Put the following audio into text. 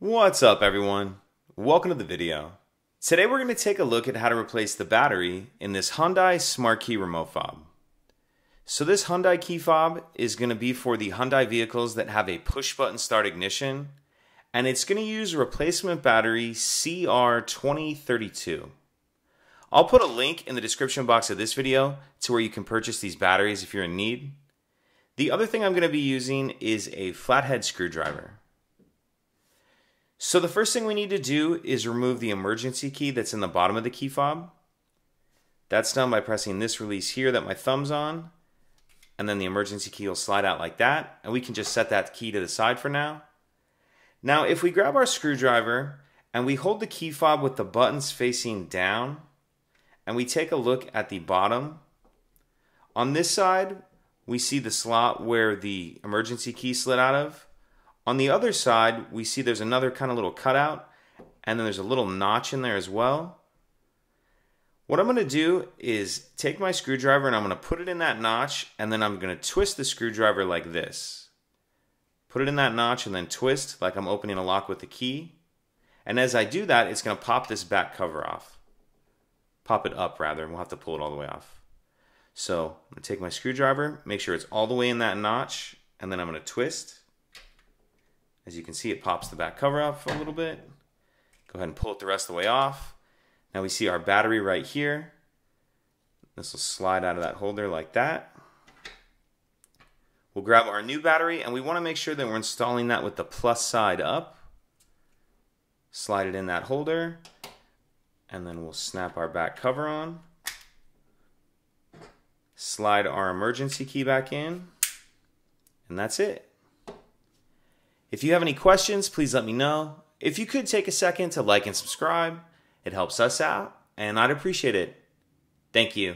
What's up everyone? Welcome to the video. Today we're going to take a look at how to replace the battery in this Hyundai Smart Key remote fob. So this Hyundai key fob is going to be for the Hyundai vehicles that have a push button start ignition, and it's going to use a replacement battery CR2032. I'll put a link in the description box of this video to where you can purchase these batteries if you're in need. The other thing I'm going to be using is a flathead screwdriver. So the first thing we need to do is remove the emergency key that's in the bottom of the key fob. That's done by pressing this release here that my thumb's on, and then the emergency key will slide out like that, and we can just set that key to the side for now. Now if we grab our screwdriver and we hold the key fob with the buttons facing down, and we take a look at the bottom, on this side we see the slot where the emergency key slid out of. On the other side, we see there's another kind of little cutout, and then there's a little notch in there as well. What I'm going to do is take my screwdriver and I'm going to put it in that notch, and then I'm going to twist the screwdriver like this. Put it in that notch and then twist like I'm opening a lock with the key. And as I do that, it's going to pop this back cover off. Pop it up rather, and we'll have to pull it all the way off. So I'm going to take my screwdriver, make sure it's all the way in that notch, and then I'm going to twist. As you can see, it pops the back cover off a little bit. Go ahead and pull it the rest of the way off. Now we see our battery right here. This will slide out of that holder like that. We'll grab our new battery, and we want to make sure that we're installing that with the plus side up. Slide it in that holder, and then we'll snap our back cover on. Slide our emergency key back in, and that's it. If you have any questions, please let me know. If you could take a second to like and subscribe, it helps us out, and I'd appreciate it. Thank you.